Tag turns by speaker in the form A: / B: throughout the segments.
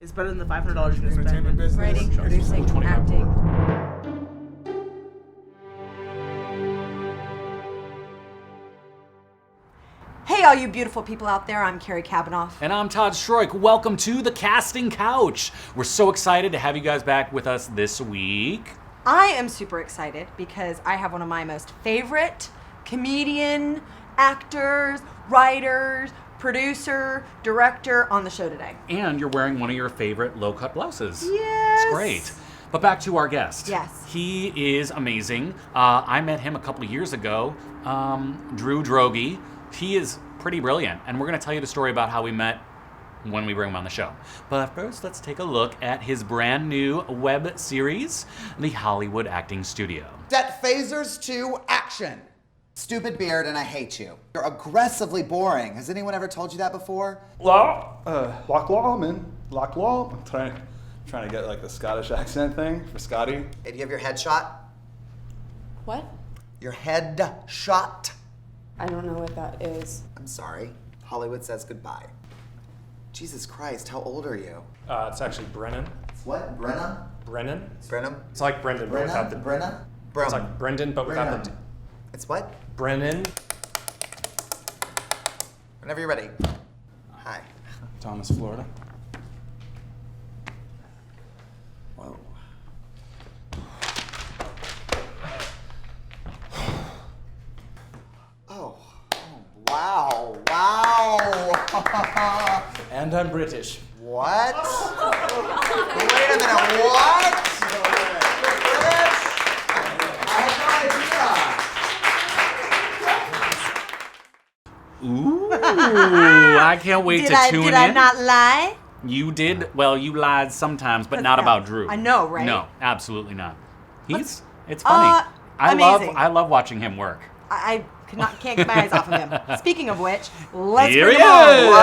A: It's better than the $500 you're going to spend.
B: Entertainment business.
C: Writing, producing, acting. Hey, all you beautiful people out there, I'm Carrie Kabanoff.
D: And I'm Todd Stroik. Welcome to the Casting Couch. We're so excited to have you guys back with us this week.
C: I am super excited because I have one of my most favorite comedian, actors, writers, producer, director on the show today.
D: And you're wearing one of your favorite low-cut blouses.
C: Yes.
D: It's great. But back to our guest.
C: Yes.
D: He is amazing. I met him a couple of years ago, Droege. He is pretty brilliant, and we're going to tell you the story about how we met when we bring him on the show. But first, let's take a look at his brand new web series, The Hollywood Acting Studio.
E: Set phasers to action. Stupid beard and I hate you. You're aggressively boring. Has anyone ever told you that before?
B: Lock law, man. Lock law. I'm trying to get like the Scottish accent thing for Scotty.
E: Hey, do you have your head shot?
F: What?
E: Your head shot?
F: I don't know what that is.
E: I'm sorry. Hollywood says goodbye. Jesus Christ, how old are you?
G: It's actually Brennan.
E: What? Brenna?
G: Brennan?
E: Brenham?
G: It's like Brendan, but without the...
E: Brenna?
G: It's like Brendan, but without the...
E: It's what?
G: Brennan.
E: Whenever you're ready. Hi.
B: Thomas, Florida.
E: Whoa. Oh. Wow. Wow.
B: And I'm British.
E: What? Wait a minute, what? I had no idea.
D: Ooh, I can't wait to tune in.
C: Did I not lie?
D: You did. Well, you lied sometimes, but not about Drew.
C: I know, right?
D: No, absolutely not. It's funny.
C: Amazing.
D: I love watching him work.
C: I can't get my eyes off of him. Speaking of which, let's
D: Here
C: bring
D: he
C: him on.
D: is.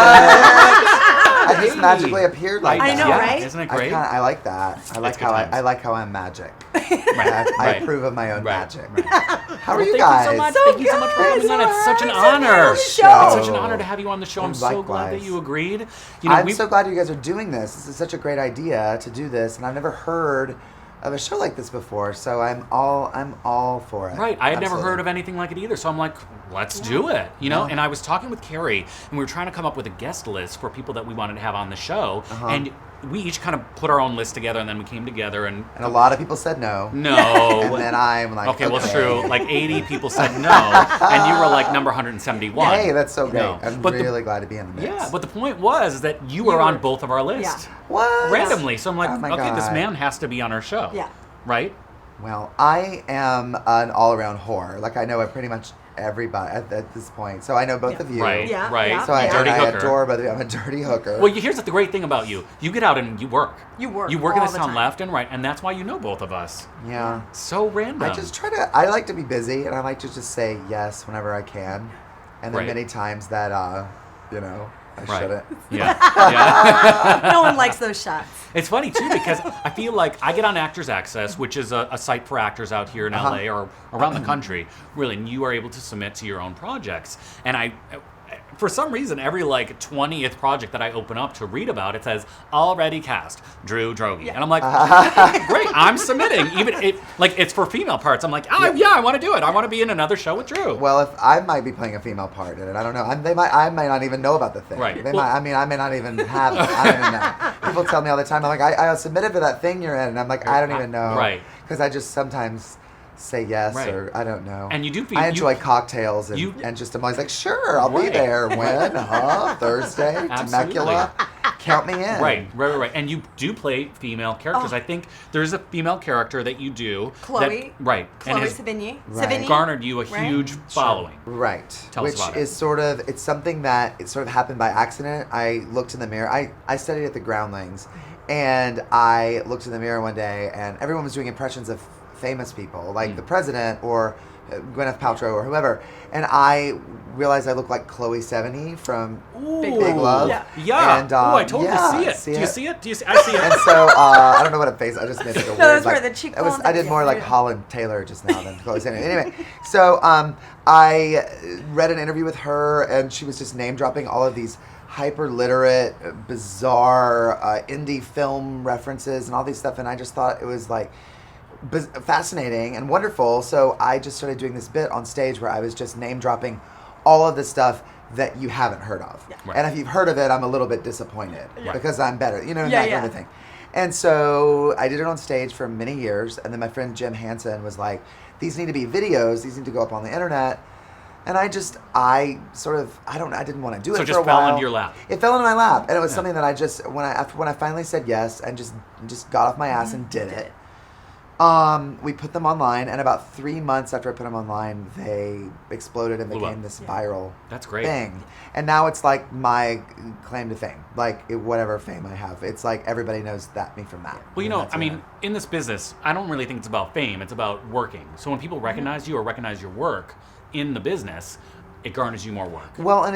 E: I just magically appeared like
C: I
E: that.
C: know,
D: Yeah,
C: right?
D: Isn't it great?
E: I like that. I like
D: It's good times.
E: I like how I'm magic.
D: Right,
E: I
D: right.
E: approve of my own
D: Right,
E: magic.
D: right.
E: How are
D: Well,
E: you
D: thank
E: guys?
D: you so much.
C: So
D: Thank you so much for
C: good.
D: coming on. It's such an
C: So happy to have you
D: honor.
C: on the
D: It's
C: show.
D: such an honor to have you on the show. I'm so glad that
E: Likewise.
D: you agreed.
E: I'm so glad you guys are doing this. This is such a great idea to do this, and I've never heard of a show like this before. So I'm all for it.
D: Right, I had never
E: Absolutely.
D: heard of anything like it either, so I'm like, let's do it, you know?
E: Yeah.
D: And I was talking with Carrie, and we were trying to come up with a guest list for people that we wanted to have on the show, and we each kind of put our own list together, and then we came together, and...
E: And a lot of people said no.
D: No.
E: And then I'm like,
D: Okay, well, it's true. Like 80 people said no, and you were like number 171.
E: Hey, that's so great.
D: No.
E: I'm
D: But
E: really glad to be in the mix.
D: Yeah, but the point was that you were on both of our lists.
E: What?
D: Randomly. So I'm like,
E: Oh my
D: okay, this
E: God.
D: man has to be on our show.
C: Yeah.
D: Right?
E: Well, I am an all-around whore. Like, I know pretty much everybody at this point. So I know both of you.
D: Right,
C: Yeah,
D: right.
C: yeah.
E: So I,
D: Dirty
E: I
D: hooker.
E: adore both of you. I'm a dirty hooker.
D: Well, here's the great thing about you. You get out and you work.
C: You work
D: You work in
C: all
D: this
C: the
D: town
C: time.
D: left and right, and that's why you know both of us.
E: Yeah.
D: So random.
E: I like to be busy, and I like to just say yes whenever I can. And then
D: Right.
E: many times that, I
D: Right.
E: shouldn't.
D: Yeah. Yeah.
C: No one likes those shots.
D: It's funny, too, because I feel like I get on Actors Access, which is a site for actors out here in LA or around the country, really, and you are able to submit to your own projects. And for some reason, every 20th project that I open up to read about, it says already cast Droege, and I'm like, great, I'm submitting. Even it's for female parts. I'm like, I want to do it. I want to be in another show with Drew.
E: Well, if I might be playing a female part in it, I don't know. I might not even know about the thing.
D: Right.
E: I may not even have it. I don't even know. People tell me all the time, I'm like, I submitted for that thing you're in, and I'm like, I don't even know.
D: Right.
E: Because I just sometimes say yes,
D: Right.
E: or I don't know.
D: And you do feel
E: I enjoy cocktails and just I'm always like, sure, I'll be
D: Right.
E: there. When? Thursday?
D: Absolutely.
E: Temecula? Count me in.
D: Right. And you do play female characters. I think there's a female character that you do.
C: Chloe.
D: Right.
C: Chloe
D: has
C: Sevigny.
E: Right.
C: Sevigny.
D: garnered you a
C: Right.
D: huge following.
E: Right.
D: Tell us
E: Which
D: about it.
E: is it's something that it sort of happened by accident. I looked in the mirror. I studied at the Groundlings, and I looked in the mirror one day, and everyone was doing impressions of famous people, like the president or Gwyneth Paltrow or whoever. And I realized I looked like Chloe Sevigny from Big Love.
D: Yeah.
E: And,
D: I totally
E: yeah,
D: see it. Do you see it? I see it.
E: And so I don't know what a face. I just made like a weird.
C: those were
E: like,
C: the cheekbones
E: I did
C: and
E: more
C: the-
E: like Holland Taylor just now than Chloe Sevigny. Anyway, so I read an interview with her, and she was just name dropping all of these hyper literate, bizarre indie film references and all these stuff, and I just thought it was like fascinating and wonderful. So I just started doing this bit on stage where I was just name dropping all of the stuff that you haven't heard of.
C: Yeah.
D: Right.
E: And if you've heard of it, I'm a little bit disappointed because I'm better,
C: Yeah,
E: that
C: yeah.
E: kind of thing. And so I did it on stage for many years, and then my friend Jim Hansen was like, these need to be videos, these need to go up on the internet. And I didn't want to do it
D: So
E: for
D: just
E: a
D: fell
E: while.
D: into your lap.
E: It fell into my lap, and it was
D: Yeah.
E: something that I just when I finally said yes and just got off my ass and did it. We put them online, and about 3 months after I put them online, they exploded and
D: Blew
E: became
D: up.
E: this viral
D: That's great.
E: thing. And now it's like my claim to fame, whatever fame I have. It's like everybody knows me from that.
D: Well,
E: That's
D: I
E: it.
D: mean, in this business, I don't really think it's about fame. It's about working. So when people recognize you or recognize your work in the business, it garners you more work.
E: Well, and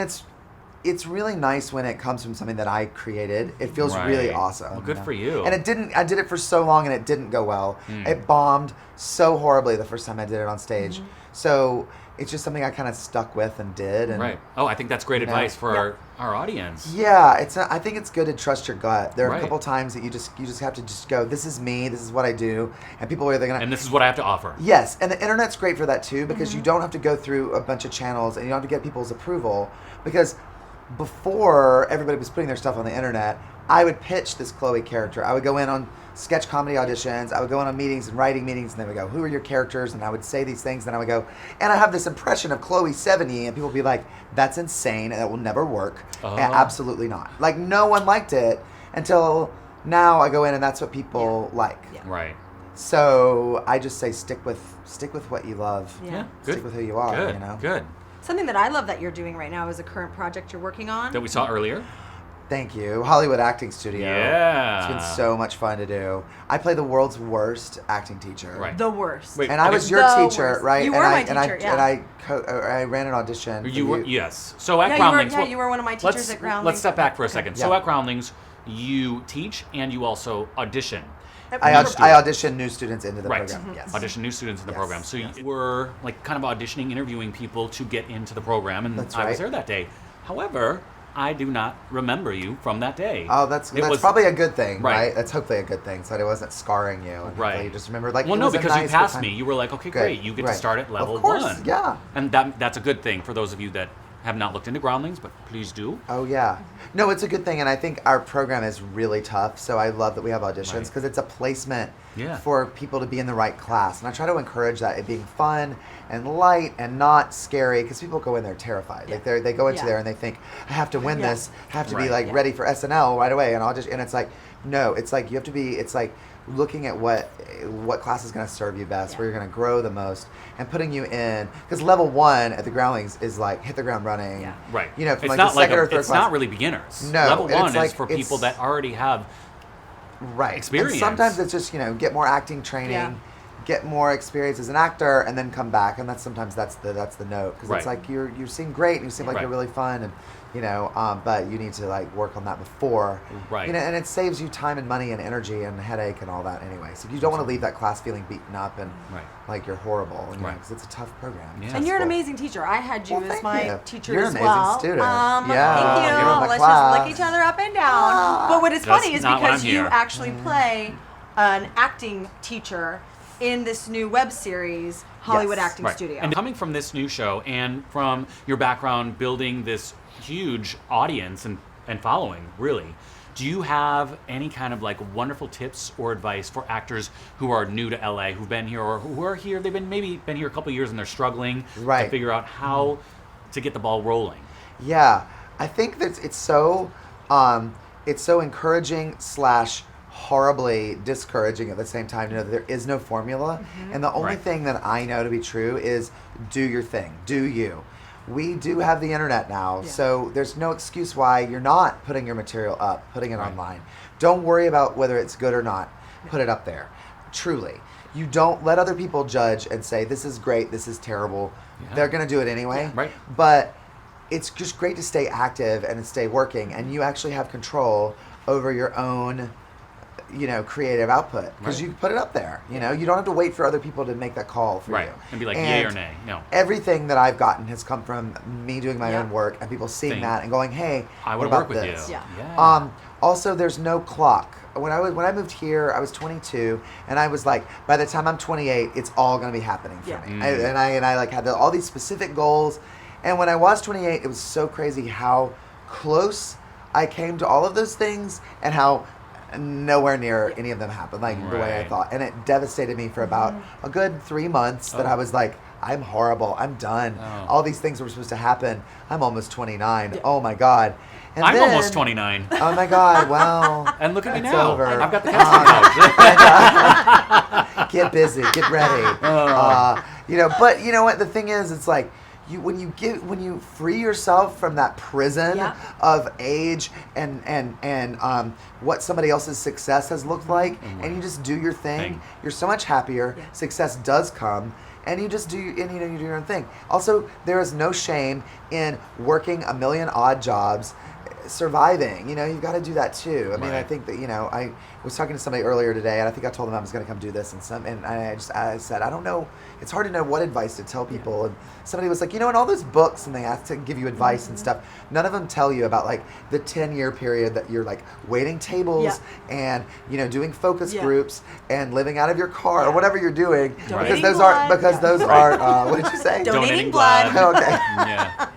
E: it's really nice when it comes from something that I created. It feels really
D: Right.
E: awesome.
D: Well, good for you.
E: And I did it for so long and it didn't go well. It bombed so horribly the first time I did it on stage. So it's just something I kind of stuck with and did. And
D: Right. Oh, I think that's great
E: You know,
D: advice for our audience.
E: Yeah, I think it's good to trust your gut. There are
D: Right.
E: a couple times that you just have to just go, this is me, this is what I do, and people are either gonna
D: And this is what I have to offer.
E: Yes, and the internet's great for that too because you don't have to go through a bunch of channels and you don't have to get people's approval because before everybody was putting their stuff on the internet, I would pitch this Chloe character. I would go in on sketch comedy auditions. I would go in on meetings and writing meetings, and they would go, "Who are your characters?" And I would say these things, and I would go, and I have this impression of Chloe 70, and people would be like, "That's insane, and that will never work." And absolutely not. Like no one liked it until now. I go in, and that's what people like.
C: Yeah.
D: Right.
E: So I just say stick with what you love.
C: Yeah.
D: Good.
E: Stick with who you are.
D: Good.
E: You know.
D: Good.
C: Something that I love that you're doing right now is a current project you're working on.
D: That we saw earlier.
E: Thank you, Hollywood Acting Studio.
D: Yeah.
E: It's been so much fun to do. I play the world's worst acting teacher.
D: Right.
C: The worst.
D: Wait,
E: And I
D: okay.
E: was your
C: The
E: teacher,
C: worst.
E: right?
C: You
E: and
C: were
E: I,
C: my
E: and
C: teacher,
E: I,
C: yeah.
E: And I ran an audition. for
D: You were, yes. So at
C: Yeah,
D: Groundlings.
C: you were one of my teachers at Groundlings.
D: Let's step back for a second. So
E: Yeah.
D: at Groundlings, you teach and you also audition.
E: I audition new students into the
D: Right.
E: program. Yes.
D: Audition new students in the
E: Yes,
D: program. So
E: yes.
D: you were like kind of auditioning, interviewing people to get into the program, and
E: That's
D: I was
E: right.
D: there that day. However, I do not remember you from that day.
E: Oh, that's
D: It was-
E: probably a good thing,
D: Right.
E: right? That's hopefully a good thing, so that it wasn't scarring you. And
D: Right.
E: You just remember, like,
D: well,
E: it
D: no,
E: was a
D: because you
E: nice,
D: passed
E: good
D: me.
E: time.
D: You were like, okay,
E: Good.
D: great. You get to
E: Right.
D: start at level
E: Of course,
D: 1.
E: yeah.
D: And that's a good thing for those of you that have not looked into Groundlings, but please do.
E: Oh yeah, no, it's a good thing, and I think our program is really tough. So I love that we have auditions
D: Right.
E: because it's a placement
D: Yeah.
E: for people to be in the right class, and I try to encourage that it being fun and light and not scary because people go in there terrified.
C: Yeah.
E: Like they go into
C: Yeah.
E: there and they think I have to win
C: Yeah.
E: this, I have to be
D: Right.
E: like
C: Yeah.
E: ready for SNL right away, and it's like no, it's like you have to be. It's like looking at what class is going to serve you best,
C: Yeah.
E: where you're going to grow the most, and putting you in because level 1 at the Groundlings is like hit the ground running.
C: Yeah.
D: Right.
E: You know, from
D: it's
E: like
D: not
E: the second or
D: like
E: third
D: it's
E: class.
D: not really beginners.
E: No,
D: Level
E: and it's
D: 1 is
E: like-
D: for people
E: it's-
D: that already have
E: Right.
D: experience.
E: And sometimes it's just, get more acting training,
C: Yeah.
E: get more experience as an actor, and then come back. And sometimes that's the note because
D: Right.
E: it's like you seem great and you seem like
D: Right.
E: you're really fun and but you need to like work on that before.
D: Right.
E: And it saves you time and money and energy and headache and all that anyway. So you don't want to leave that class feeling beaten up and
D: Right.
E: like you're horrible.
D: Right.
E: Because it's a tough program.
D: Yeah.
E: It's
C: And you're an
E: tough.
C: amazing teacher. I had you
E: Well,
C: as
E: thank
C: my
E: you.
C: teacher
E: You're
C: as
E: an amazing
C: well.
E: student.
C: Thank you.
E: Yeah,
D: you're in
E: my
C: Let's
E: class.
C: just lick each other up and down. But what is
D: That's
C: funny is
D: not why
C: because
D: I'm
C: you
D: here.
C: actually play an acting teacher in this new web series, Hollywood
E: Yes.
C: Acting
D: Right.
C: Studio.
D: And coming from this new show and from your background building this huge audience and following, really, do you have any kind of like wonderful tips or advice for actors who are new to LA, who've been here or who are here, they've maybe been here a couple of years and they're struggling to
E: Right.
D: figure out how to get the ball rolling?
E: Yeah, I think that it's so encouraging / horribly discouraging at the same time to know that there is no formula, and the only
D: Right.
E: thing that I know to be true is do your thing, do you. We do have the internet now,
C: Yeah.
E: so there's no excuse why you're not putting your material up, putting it
D: Right.
E: online. Don't worry about whether it's good or not. Put it up there. Truly. You don't let other people judge and say, this is great, this is terrible.
D: Yeah.
E: They're going to do it anyway.
D: Right.
E: But it's just great to stay active and stay working, and you actually have control over your own creative output because you put it up there. You don't have to wait for other people to make that call for you.
D: And be like, yay or nay. No.
E: Everything that I've gotten has come from me doing my own work and people seeing that and going, hey,
D: I
E: what
D: would
E: about
D: work with
E: this?
D: you.
C: Yeah.
E: Also, there's no clock. When I moved here, I was 22, and I was like, by the time I'm 28, it's all gonna be happening for me. I like had all these specific goals, and when I was 28, it was so crazy how close I came to all of those things, and how nowhere near any of them happened like the way I thought, and it devastated me for about a good 3 months. That I was like, I'm horrible. I'm done. All these things were supposed to happen. I'm almost 29.
C: Yeah.
E: Oh my God. And
D: I'm
E: then,
D: almost 29.
E: Oh my God. Well.
D: And look at me
E: it's
D: now.
E: over.
D: I've got the casting couch.
E: Get busy. Get ready. But you know what? The thing is, it's like, when you free yourself from that prison of age and what somebody else's success has looked like, and you just do your thing, you're so much happier.
C: Yeah.
E: Success does come, and you just do you do your own thing. Also, there is no shame in working a million odd jobs, surviving. You've got to do that too. I mean, I think that I was talking to somebody earlier today, and I think I told them I was going to come do this, and I said, I don't know. It's hard to know what advice to tell people. And somebody was like, in all those books, and they have to give you advice and stuff. None of them tell you about like the 10-year period that you're like waiting tables and doing focus groups and living out of your car or whatever you're doing.
C: Donating
E: Because those
C: blood.
E: are what did you say?
C: Donating blood.
E: Okay.
D: Yeah.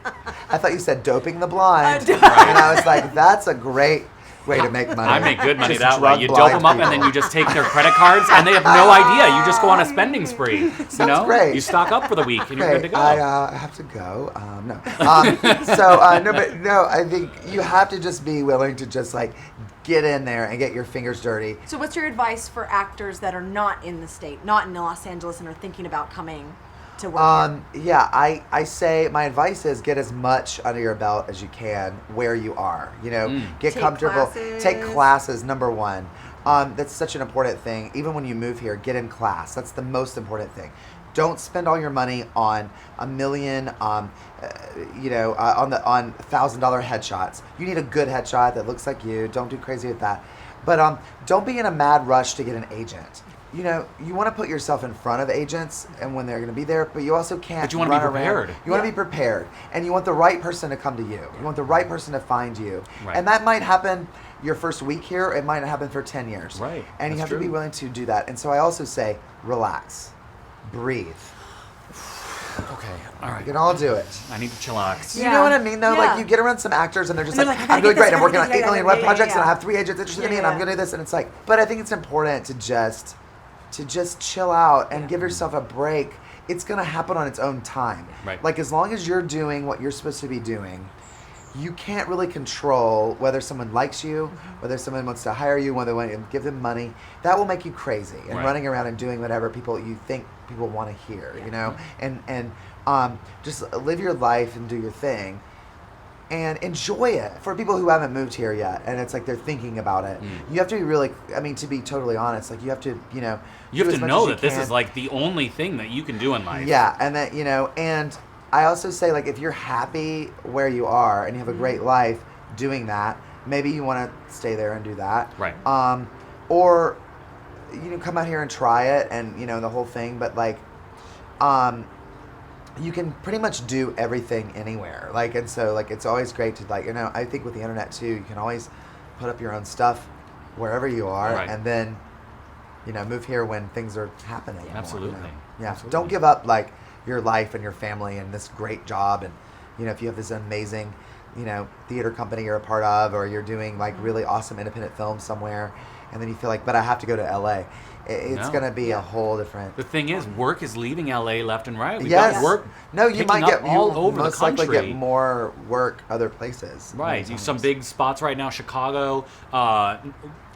E: I thought you said doping the blind,
C: Right.
E: and I was like, that's a great way to make money.
D: I make good money
E: Just
D: that way.
E: drug
D: You dope
E: blind
D: them up, and then
E: people.
D: you just take their credit cards, and they have no idea. You just go on a spending spree.
E: Sounds great.
D: You stock up for the week, and you're good to go.
E: I have to go. No. I think you have to just be willing to just like get in there and get your fingers dirty.
C: So what's your advice for actors that are not in the state, not in Los Angeles, and are thinking about coming to work here?
E: I say my advice is get as much under your belt as you can where you are. Get
C: Take
E: comfortable.
C: classes.
E: Take classes, number one. That's such an important thing. Even when you move here, get in class. That's the most important thing. Don't spend all your money on a million, on $1,000 headshots. You need a good headshot that looks like you. Don't do crazy with that. But don't be in a mad rush to get an agent. You want to put yourself in front of agents and when they're going to be there, but you also can't.
D: But you want to be prepared.
E: You want to be prepared, and you want the right person to come to you. You want the right person to find you,
D: Right.
E: and that might happen your first week here. It might not happen for 10 years.
D: Right.
E: And you
D: That's
E: have to be
D: true.
E: willing to do that. And so I also say, relax, breathe.
D: Okay, all right.
E: You can all do it.
D: I need to chillax.
E: You know what I mean, though?
C: Yeah.
E: Like, you get around some actors, and they're just
C: And
E: like,
C: they're like, I
E: I'm
C: gotta
E: doing
C: get this,
E: great. I'm
C: I
E: working
C: gotta
E: on
C: get
E: 8 million
C: this,
E: web
C: yeah,
E: projects, and I
C: yeah.
E: have 3 agents interested in me, and I'm going to do this. And it's like, but I think it's important to just chill out and give yourself a break. It's going to happen on its own time.
D: Right.
E: Like, as long as you're doing what you're supposed to be doing, you can't really control whether someone likes you, whether someone wants to hire you, whether they want to give them money. That will make you crazy and
D: Right.
E: running around and doing whatever you think people want to hear, and just live your life and do your thing and enjoy it. For people who haven't moved here yet, and it's like they're thinking about it, you have to be really, to be totally honest, like you have to,
D: You
E: do
D: have
E: as
D: to
E: much
D: know
E: as you
D: that this
E: can.
D: is like the only thing that you can do in life.
E: Yeah, and that, and I also say, like, if you're happy where you are and you have a great life doing that, maybe you want to stay there and do that.
D: Right.
E: Or, come out here and try it and, the whole thing, but like, you can pretty much do everything anywhere. Like, and so, like, it's always great to, like, I think with the internet too, you can always put up your own stuff wherever you are,
D: Right.
E: and then, move here when things are happening. more,
D: Absolutely.
E: Yeah.
D: Absolutely.
E: Don't give up, like, your life and your family and this great job, and, if you have this amazing, theater company you're a part of, or you're doing, like, really awesome independent films somewhere, and then you feel like, but I have to go to LA. It's
D: No.
E: going to be a whole different.
D: The thing is, work is leaving LA left and right. We've
E: Yes.
D: got work.
E: No, you
D: picking
E: might
D: up
E: get
D: all over the
E: most likely
D: country.
E: get more work other places.
D: Right,
E: More
D: some
E: times.
D: big spots right now: Chicago,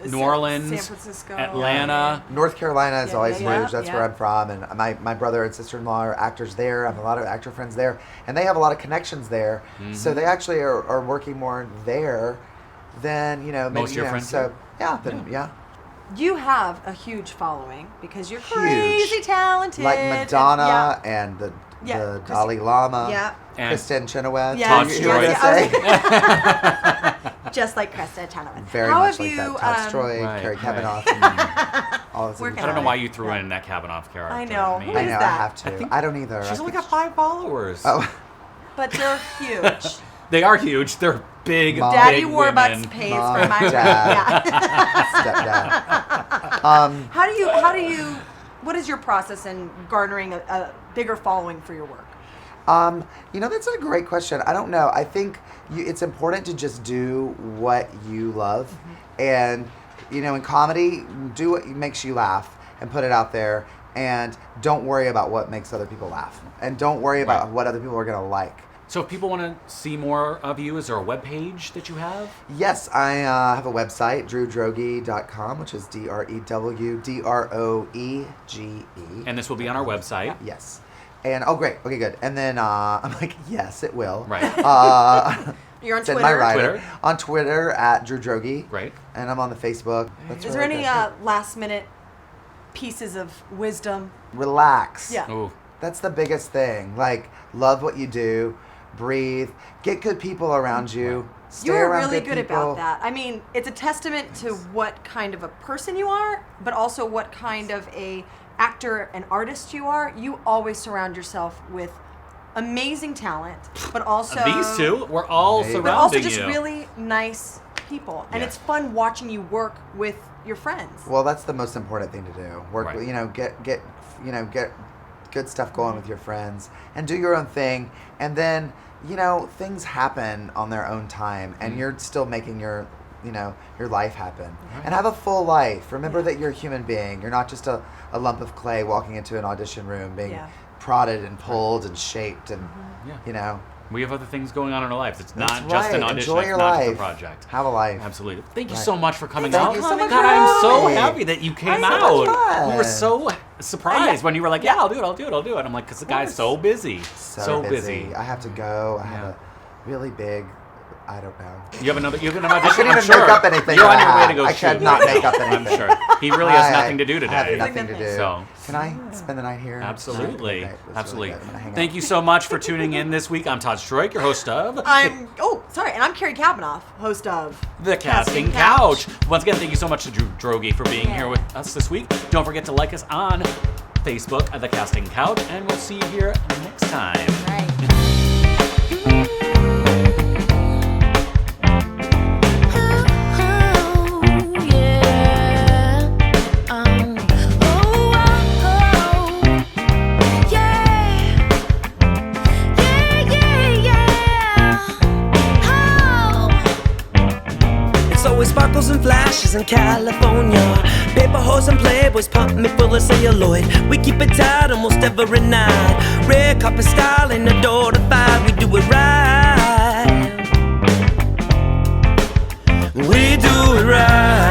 D: New Orleans,
C: San Francisco,
D: Atlanta.
E: North Carolina is
C: Yeah,
E: always
C: yeah,
E: huge. That's
C: yeah.
E: where I'm from, and my brother and sister-in-law are actors there. I have a lot of actor friends there, and they have a lot of connections there. So they actually are working more there than maybe,
D: Most of your friends
E: So
D: do?
E: yeah.
C: You have a huge following because you're
E: Huge.
C: crazy talented.
E: Like Madonna
C: Yeah.
E: and the
C: Yeah,
E: Dalai Lama,
C: Yeah.
D: And
E: Kristen Chenoweth.
C: Yes,
D: Todd
E: you were
D: Stewart.
E: gonna say?
C: just like Krista Chenoweth.
E: Very
C: How
E: much
C: have
E: like
C: you,
E: that. Todd Stroy,
D: Right,
E: Carrie
D: right.
E: Kavanaugh, and all those
C: We're
E: other
D: I don't know
C: gonna-
D: why you threw in that Kavanaugh character.
C: I know.
D: mean,
C: Who
E: I
C: is
E: know, I
C: that?
E: have to. I don't either.
D: she's
E: I
D: only
E: think
D: got 5 followers.
E: Oh,
C: But they're huge.
D: They are huge. They're big,
E: Mom.
C: Daddy
D: big
C: Warbucks
D: women.
C: pays
E: Mom,
C: for my
E: Dad.
C: Yeah.
E: stepdad.
C: How do you? What is your process in garnering a bigger following for your work?
E: That's a great question. I don't know. I think it's important to just do what you love. And, in comedy, do what makes you laugh and put it out there. And don't worry about what makes other people laugh. And don't worry about
D: Right.
E: what other people are going to like.
D: So if people want to see more of you, is there a webpage that you have?
E: Yes, I have a website, drewdroege.com, which is DREWDROEGE.
D: And this will be on our website.
E: Yes. And, oh, great. Okay, good. And then I'm like, yes, it will.
D: Right.
C: You're on
E: Said
C: Twitter.
E: my writer.
D: Twitter.
E: On Twitter at Drew Droege.
D: Right.
E: And I'm on the Facebook. That's
C: Is there
E: really
C: any
E: good.
C: last minute pieces of wisdom?
E: Relax.
C: Yeah.
D: Ooh.
E: That's the biggest thing. Like, love what you do, breathe, get good people around you. Stay
C: You're
E: around
C: really
E: good
C: good
E: people.
C: about that. I mean, it's a testament to what kind of a person you are, but also what kind of a actor and artist you are. You always surround yourself with amazing talent, but also
D: These two, we're all
E: There you go.
C: but also
D: surrounding
C: just
D: you.
C: really nice people. And
D: Yeah.
C: it's fun watching you work with your friends.
E: Well, that's the most important thing to do. Work,
D: Right.
E: get good stuff going with your friends and do your own thing. And then, things happen on their own time and you're still making your life happen. And have a full life. Remember that you're a human being. You're not just a lump of clay walking into an audition room being
C: Yeah.
E: prodded and pulled and shaped and,
D: Yeah. We have other things going on in our lives. It's
E: That's
D: not just an
E: right.
D: audition.
E: Enjoy
D: It's
E: your
D: not just a
E: life.
D: project.
E: Have a life.
D: Absolutely. Thank you
E: Right.
D: so much for coming
E: Thank
D: out.
E: you so much
D: God,
E: for
D: I'm so
E: having me.
D: happy that you came
E: I had
D: out.
E: so much fun.
D: We were so surprised when you were like, "Yeah, I'll do it." I'm like, "Cause the guy's so busy,
E: So busy. I have to go. I have
D: Yeah.
E: a really big, I don't know.
D: You have an audition.
E: I couldn't
D: I'm
E: even
D: sure.
E: make up anything.
D: You're
E: that
D: on your
E: I
D: way
E: had.
D: to go
E: I
D: shoot.
E: could not make up
D: I'm
E: anything.
D: sure. He really has nothing to do
E: I have
D: today.
E: nothing to do.
D: So.
E: Can I spend the night here?
D: Absolutely.
E: Okay, that's
D: Absolutely.
E: really good. I'm gonna hang
D: Thank
E: out.
D: you so much for tuning in this week. I'm Todd Stroike, your host of
C: and I'm Carrie Kavanaugh, host of
D: The Casting Couch. Once again, thank you so much to Drew Droege for being here with us this week. Don't forget to like us on Facebook at The Casting Couch, and we'll see you here next time.
C: Right.
A: Always sparkles and flashes in California. Paper horse and playboys pump me full of celluloid. We keep it tight almost every night. Red carpet style in the door to 5. We do it right. We do it right.